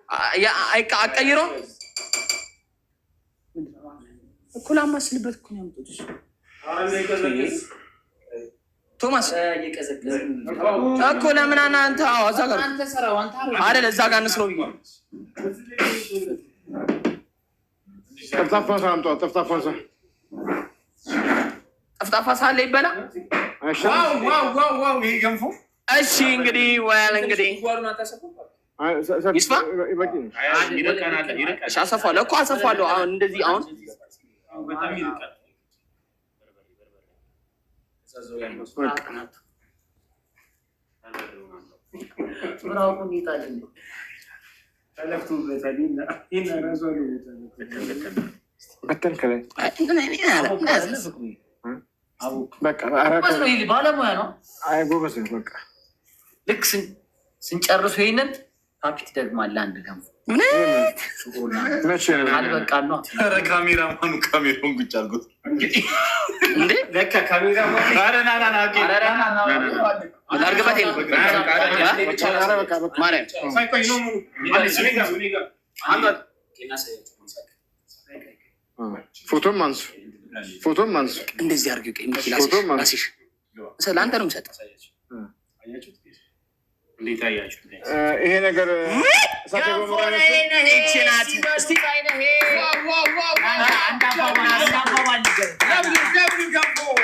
አቀይሮ እኮ ላማስልበት እኮ ነው ያመጡት። ቶማስ እኮ ለምን አንተ እዛ ጋር አይደል? እዛ ጋር እንስለው ብዬ ጠፍጣፋ ሳምጧ ጠፍጣፋ ሳለ ይበላ። እሺ እንግዲህ እንግዲህ ይስፋ አሰፋለሁ እኮ አሰፋለሁ። አሁን እንደዚህ አሁን ባለሙያ ነው። ልክ ስንጨርሱ ይሄንን ፓኬት ደግማለህ። አንድ ገንፎ አልበቃ ነው። ካሜራማኑ ካሜራውን ጉጭ አድርጎት እንዴ ለካ ካሜራማኑ ፎቶም አንሱ እንደዚህ አድርጊው። ቀይ ሚኪላሲሽ ለአንተ ነው የምሰጠው። ይሄ ነገር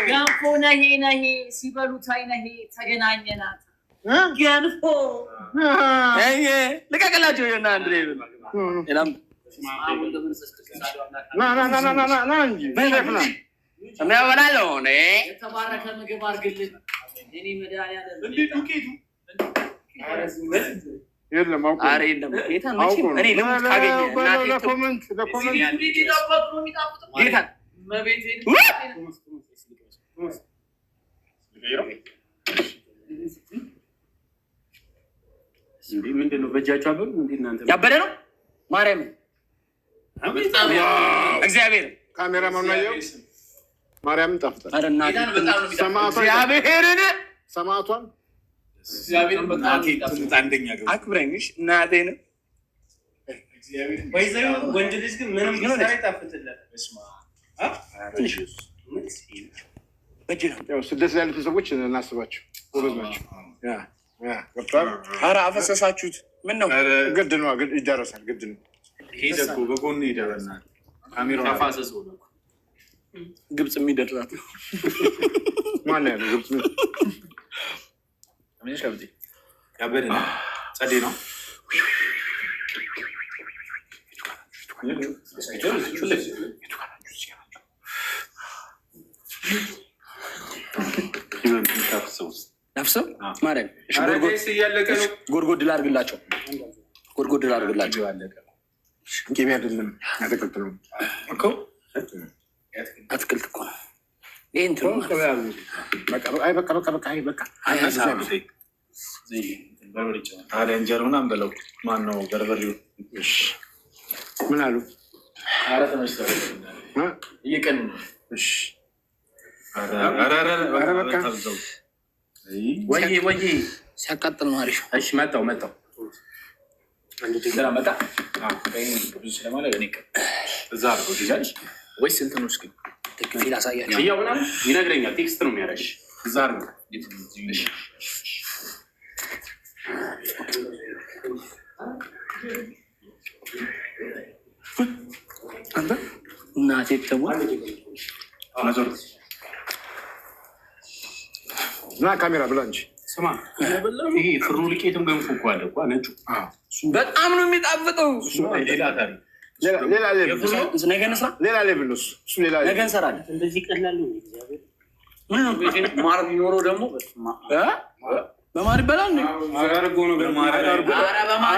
ገንፎ ነሄ ሲበሉት አይነሄ ተገናኘናት። ገንፎ ልቀቅላቸው ና አንድ የሚያበላለው የተባረከ ምግብ አድርግልን። እኔ መድኃኒዓለም የለም ምንድን ነው በእጃቸው አበሉ። ያበደ ነው ማርያምን እግዚአብሔር ካሜራ ማናየው ማርያምን ጣፍጣል እግዚአብሔርን ሰማዕቷን እግዚአብሔርን አንደኛ አክብረኝሽ እናቴን ወንድ ልጅ ግን ምንም ይጣፍጥለት። ስደት ላይ ያሉትን ሰዎች እናስባቸው። ጎበዝ ናቸው። ኧረ አፈሰሳችሁት። ምን ነው ግድ ነው፣ ይደረሳል። ግድ ነው። ሄደ እኮ በጎን ይደረናል። ካሜራውን አፋሰስ ሆነ። ግብጽ የሚደርሳት ማን ያለው? ግብጽ ያበደ ነው። ጸዴ ነው። ነፍሰው ማርያም ጎድጎድ ላድርግላቸው። ቂቤ አይደለም አትክልት ነው እኮ። አትክልት እኮ ነው። ይሄ እንትን ነው። በቃ ታዲያ እንጀራውን አንበለው። ማነው በርበሬው? ምን አሉ? እየቀን ወይ ሲያቃጥል ነው አሪፍ። እሺ መጣው አንድ ድንገራ መጣ ስለማለት እኔ እዛ አድርጎ ይዛል ወይስ እንትን ውስጥ ትክክል ላሳያቸው። ያው ምናምን ይነግረኛል። ቴክስት ነው የሚያረሽ። እዛ አድርጎ አንተ እናቴ ተሞት እና ካሜራ ብላ እንጂ ስማ፣ ይሄ ፍሩ ልቄትም ገንፎ እኮ አለ እኮ ነጩ። በጣም ነው የሚጣፍጠው። ሌላ ታሪክ ሌላ ነገ እንስራ። ነገ እንሰራለን። እንደዚህ ቀላል ነው። ማር ቢኖረው ደግሞ በማር ይበላል። አርጎ ነው በማር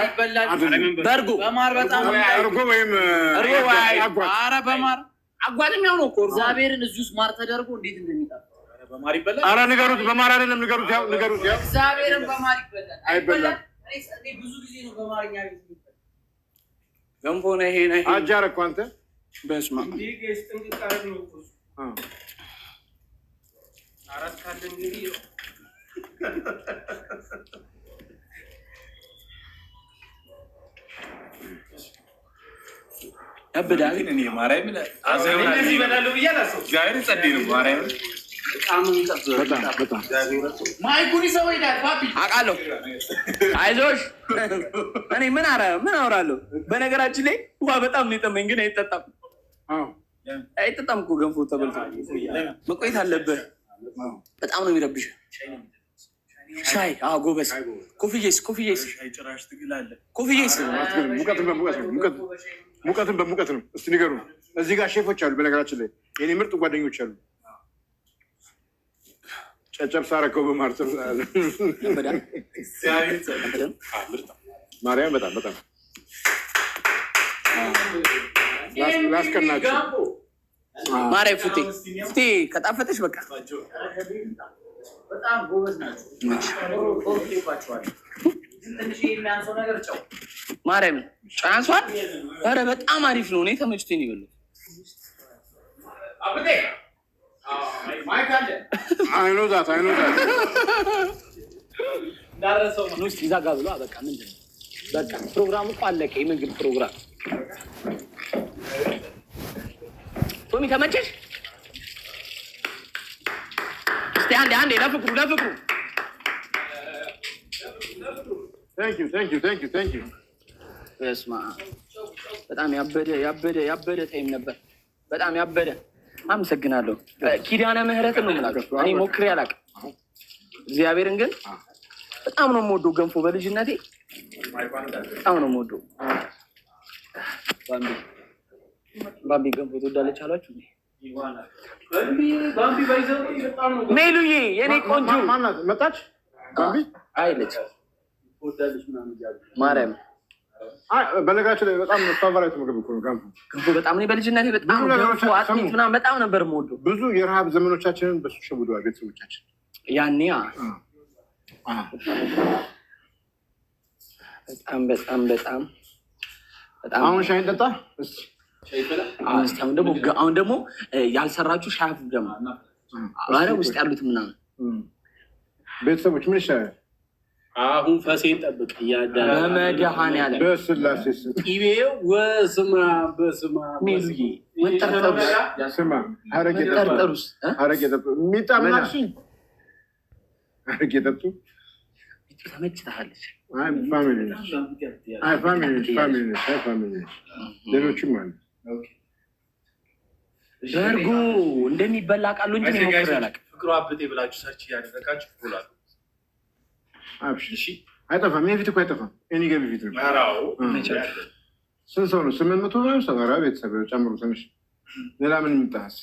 ይበላል። በርጎ በማር በጣም አርጎ ወይም በማር አጓድም ያው ነው እኮ እግዚአብሔርን እዚህ ውስጥ ማር ተደርጎ እንዴት እንደሚጣፍጥ በማር ይበላል። ኧረ ንገሩት። በማር አይደለም ንገሩት። ያው እግዚአብሔርን በማር ይበላል። አይበላም። እኔ ብዙ ጊዜ ነው በማርኛ ቤት የሚበላል ገንፎ ነው። ይሄ ነው አጃር እኮ አንተ በስማ አራት ካለ እንግዲህ ያበዳል። እኔ ማርያም ይበላሉ ብያለሁ። እግዚአብሔር ጸዴ ነው ማርያም በጣም ማይኩን ይዘው ይላል ፓፒ አውቃለሁ። አይዞሽ እኔ ምን አወራለሁ። በነገራችን ላይ ውሃ በጣም ነው የጠመኝ፣ ግን አይጠጣም። አይጠጣም እኮ ገንፎ ተበልቶ መቆየት አለበት። በጣም ነው የሚረብሽ። ሻይ ጎበዝ። ኮፍዬስ ሙቀትን በሙቀት ነው። እስቲ ንገሩ። እዚህ ጋር ሼፎች አሉ። በነገራችን ላይ የኔ ምርጥ ጓደኞች አሉ። ጨጨብሳ አደረገው በማርጠብ ማርያም በጣም ላስቀናችሁ ማርያም ፉቴ ከጣፈጠች በቃ በጣም ጎበዝ ናቸው። ማርያም ጫንሷል። ኧረ በጣም አሪፍ ነው። እኔ ተመችቶኝ ነው የበላሁት። አይኖዛት ውስጥ ይዛ ጋ ብሎ በቃ ምንድን ነው በቃ ፕሮግራሙ እኮ አለቀ። የምግብ ፕሮግራም ቶሚ ተመቸሽ? እስቲ አንዴ ለፍቅሩ Thank you. በስመ አብ በጣም ያበደ ታይም ነበር። በጣም ያበደ አመሰግናለሁ። ኪዳነ ምህረት ነው የምላችሁ። እኔ ሞክሬ አላውቅም። እግዚአብሔርን ግን በጣም ነው የምወደው ገንፎ። በልጅነቴ በጣም ነው የምወደው። ባምቢ ገንፎ ትወዳለች አሏችሁ? ሜሉዬ የኔ ቆንጆ መጣች። ባምቢ አይለች ማርያም በነገራችን ላይ በጣም ፋቨራይት ምግብ እኮ ነው ገንፎ። በጣም እኔ በልጅነቴ በጣም ገንፎ አጥሚት ምናምን በጣም ነበር የምወደው። ብዙ የረሃብ ዘመኖቻችንን በሱ ሸውደዋል ቤተሰቦቻችን ያኔ። በጣም አሁን ሻይ እንጠጣ። አሁን ደግሞ ያልሰራችሁ ሻይ አፍሉ ደግሞ ኧረ ውስጥ ያሉት ምናምን ቤተሰቦች ምን ይሻላል? አሁን ፈሴን ጠብቅ እያዳረ በመድኃኒዓለም በስላሴ ቅቤው በስመ አብ ሜሉዬ መጠርጠሩስ ስማ ሀረግ የጠጡ ሚጣ ምናልሽኝ ሀረግ የጠጡ ተመችታለች። ፋሚሊ ሌሎችም አሉ። በርጎ እንደሚበላ ቃሉ እንጂ ሞክሬ አላውቅም። ፍቅሩ አብጤ ብላችሁ ሰርች እያደረጋችሁ ብሏል። አይጠፋም። ይሄ ፊት እኮ አይጠፋም። እኔ ገቢ ፊት ነው። ስንት ሰው ነው? 800 ነው። ቤተሰብ ጨምሮ ትንሽ ሌላ ምን የምጣስ